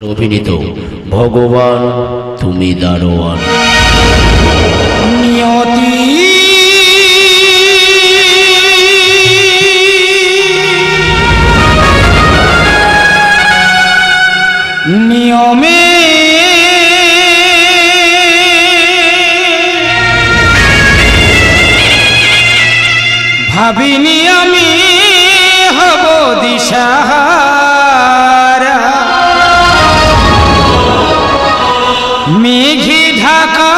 অভিনীত ভগবান তুমি দারোয়ান। নিয়তি নিয়মে ভাবিনি আমি হব দিশাহারা, মেঘে ঢাকা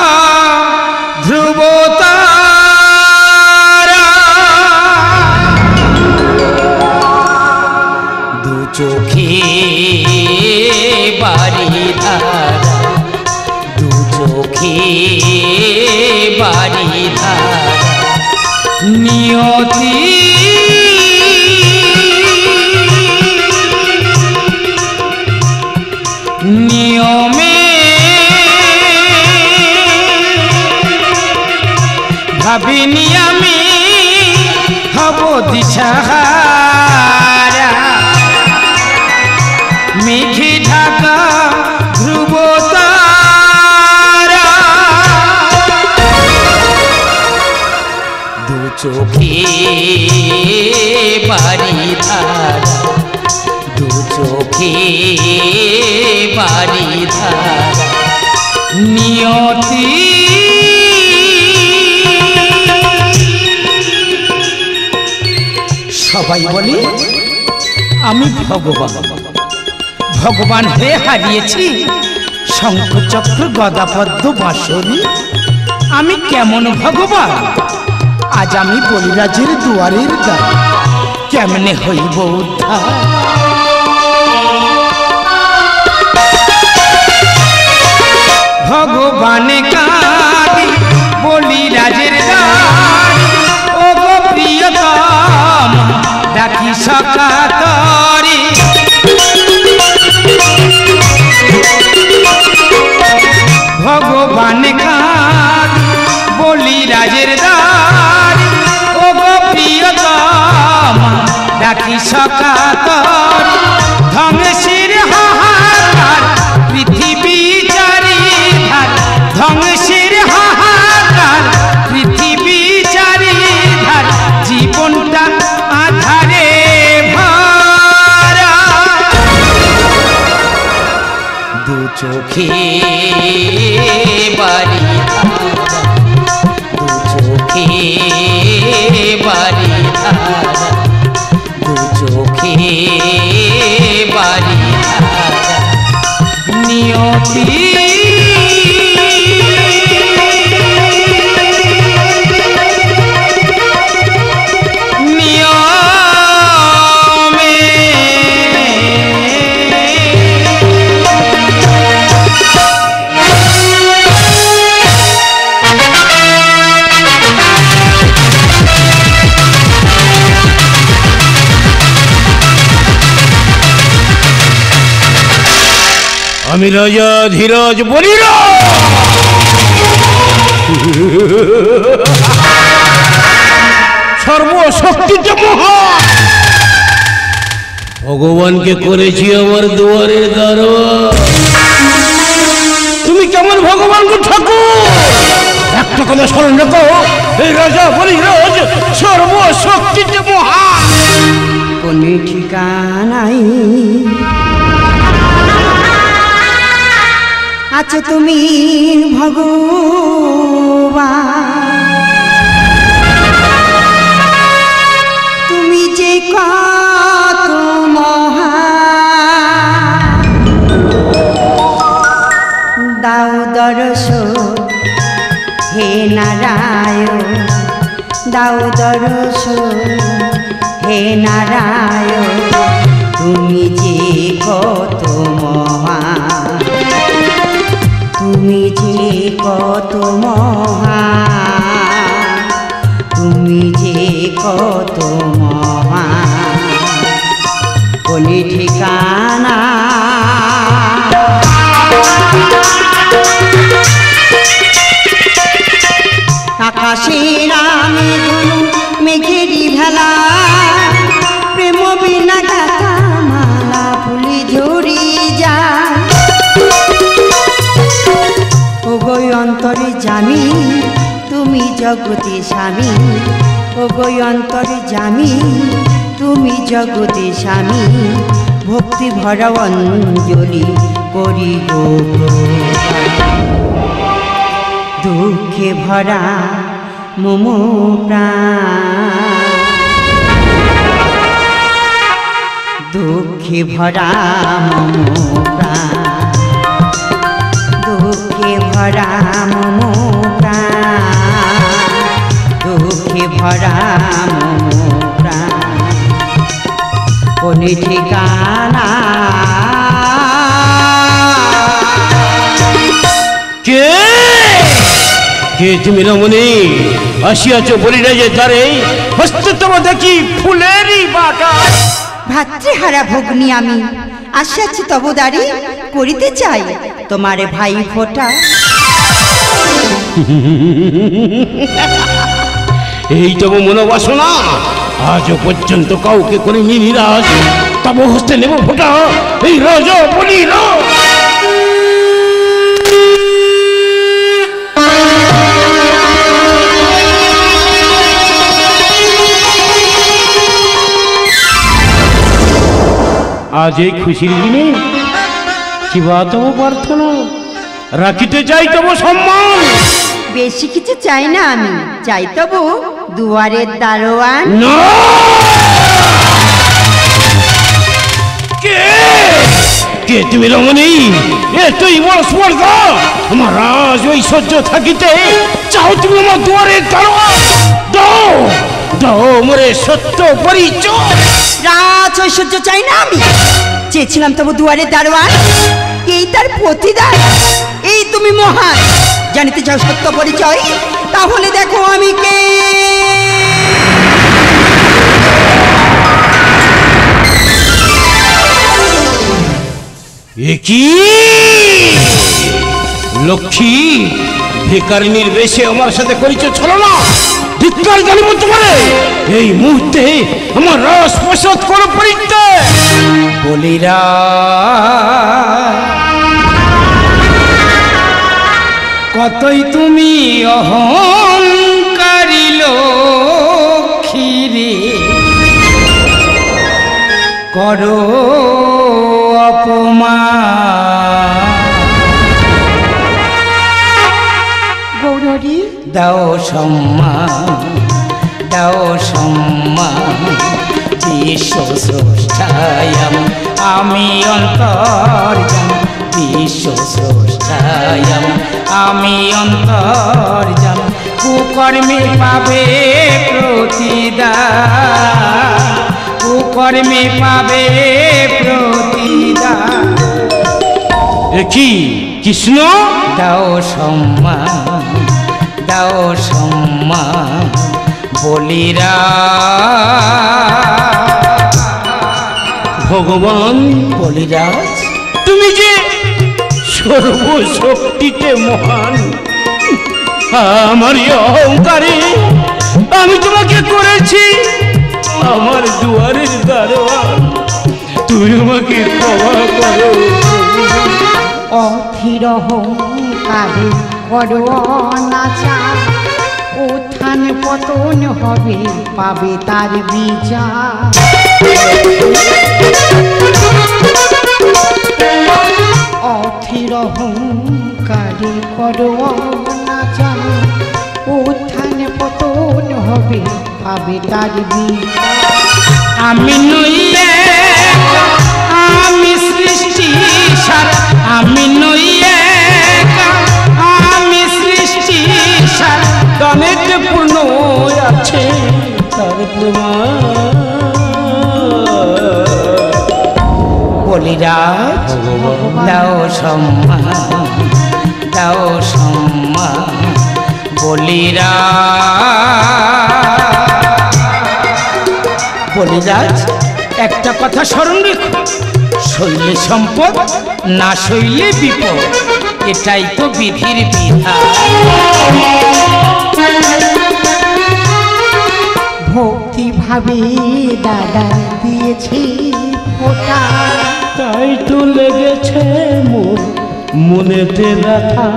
ধ্রুব তারা, দু চোখে বাড়ি ধারা, দু চোখে বাড়ি ধারা, নিয়তি নিয়মে ভাবিনি আমি হব দিশাহারা, মেঘে ঢাকা ধ্রুব তারা, দু চোখে বাড়ি ধারা, দু চোখে বাড়ি ধারা, নিয়তি সবাই বলে আমি ভগবান, ভগবান হয়ে হারিয়েছি শঙ্খ চক্র গদা পদ্ম বাঁশরি। আমি কেমন ভগবান? আজ আমি বলিরাজের দুয়ারের দ্বার, কেমনে হইব উদ্ধার? ভগবানে কাঁদি বলিরাজের দ্বার, ও গো প্রিয়তম ডাকি সকাতরে, ভগবানে কাঁদি বলিরাজের দ্বার, ও গো প্রিয়তম ডাকি সকাতরে, ধ্বংসের হাহাকার পৃথিবী চারিধার, ধ্বংসের হাহাকার পৃথিবী চারিধার, জীবনটা আধারে ভরা, দু চোখে বাড়ি ধারা, দু চোখে বাড়ি ধারা, দু চোখে বাড়ি ধারা, নিয়তি নিয়মে আমি রাজা ধীরাজ বলিরা, সর্বশক্তিতে মহান, ভগবানকে করেছি আমার দুয়ারের দারোয়ান। তুমি কেমন ভগবান গো ঠাকুর? একটা কথা স্মরণ রেখো, এই রাজা বলিরাজ সর্বশক্তিতে মহান। কোন ঠিকানাই আছো তুমি ভগবান, তুমি যে কত মহান, দাও দর্শন হে নারায়ণ, দাও দর্শন হে নারায়ণ, তুমি যে কত মহান, তুমি যে কত মহান, তুমি যে কত মহান, কোন ঠিকানা আকাশের আমি ধনু মেঘেরি ভেলা, প্রেম বিনা গাথা মালা ফুলি ঝরি যায়, জামি তুমি জগতে স্বামী, ও গো অন্তরে জামি তুমি জগতে স্বামী, ভক্তি ভরা অঞ্জলি করি গো দুঃখে ভরা মম প্রাণ, দুঃখে ভরা মম প্রাণ, দুঃখে ভরা মম প্রাণ, দুঃখে ভরা মম প্রাণ, কোন ঠিকানা কে কে তুমি রমণী? আসিয়াছ বলিরাজের দ্বারে, হস্তে তোমা দেখি ফুলেরই বাটা। ভাতৃহারা ভগ্নী আমি, আসিয়াছি তব দ্বারে, করিতে চাই তোমার ভাই ফোঁটা। এই তব মনোবাসনা, আজও পর্যন্ত কাউকে করিনি নিরাশ। তব হস্তে নেব ফোঁটা, এই রাজা বলির। আজ এই খুশির দিনে কিবা তব প্রার্থনা, রাখিতে চাই তব সম্মান। বেশি কিছু চাই না আমি, চাই তবু দুয়ারের দারোয়ান। না! কে কে তুমি রমণী? এতই বড় স্পর্ধা, আমার রাজ ঐশ্বর্য থাকিতে চাও তুমি আমার দুয়ারের দারোয়ান? দাও দাও মোরে সত্য পরিচয়। রাজ ঐশ্বর্য চাই না আমি, চেয়েছিলাম তবু দুয়ারের দারোয়ান। এই তার প্রতিদান, এই তুমি মহান। জানিতে চাও সত্য পরিচয়, তাহলে দেখো আমি কে। কি লক্ষ্মী ভিকারিনীর বেশে আমার সাথে করিছ ছলনা? ধিক্কার জানিব তোমারে। এই মুহূর্তে আমার রস প্রসাদ করো পরিত্যাগ। বলিরা কতই তুমি অহংকারী লক্ষ্মী রে, করো অপমান। গৌরী দাও সম্মান, দাও সম্মান, বিশ্ব স্রষ্টায়াম আমি অন্তর্যাম, বিশ্ব স্রষ্টায়াম আমি অন্তর্যাম। কুকর্মে পাবে প্রতিদান, কুকর্মে পাবে প্রতিদান। কি কৃষ্ণ? দাও সম্মান, দাও সম্মান, বলিরা ভগবান। বলিরাজ তুমি যে সর্বশক্তিতে মহান, আমার অহংকারে আমি তোমাকে করেছি আমার দুয়ারের দারোয়ান। তুমি আমাকে ক্ষমা করো। অধীর অহংকারে করো অনাচার, উত্থান পতন হবে পাবে তার বিচার। অধীর অহংকারে করো অনাচার, উত্থান পতন হবে পাবে তার বিচার। আমি নই একা, আমি সৃষ্টি সারা, আমি নই একা, আমি সৃষ্টি সারা, গানেতে পূর্ণ আছে তার প্রমাণ। বলিরাজ দাও সম্মান, দাও সম্মান, বলিরাজ। বলিরাজ একটা কথা স্মরণ রেখো, শৈলে সম্পদ না শৈলে বিপদ, এটাই তো বিধির বিধান। ভক্তি ভাবে দাদা দিয়েছি ফোঁটা, তাই তো লেগেছে মোর মনেতে ব্যথা।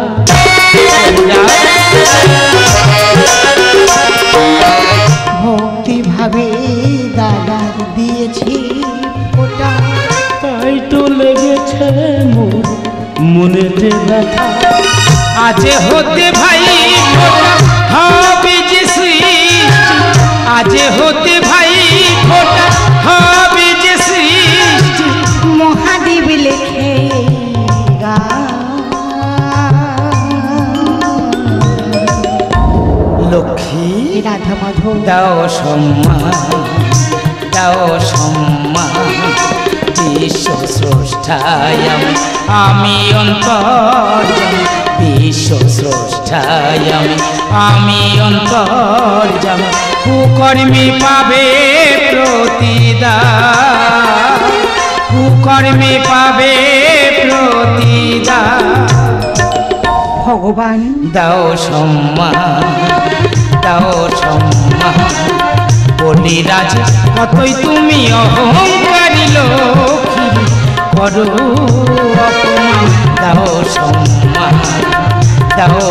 ভক্তি ভাবে দাদার দিয়েছি ওটা, তাই তো লেগেছে মোর মনেতে ব্যথা। আজ হতে ভাই ফোটা হবে যে সৃষ্টি, আজ হতে ভাই ফোটা হবে যে সৃষ্টি। মহাদেব লেখে লক্ষ্মী রাধা মাধব দাও সম্মান, দাও সম্মান বিশ্ব স্রষ্টায় আমি অন্তর্যামী, বিশ্ব স্রষ্টায় আমি অন্তর্যামী। কুকর্মী পাবে প্রতিদান, কুকর্মী পাবে প্রতিদান। ভগবান দাও সম্মান, দাও সম্মান। বলিরাজ কতই তুমি অহংকারী লক্ষ্মী, করো অপমান। দাও সম্মান, দাও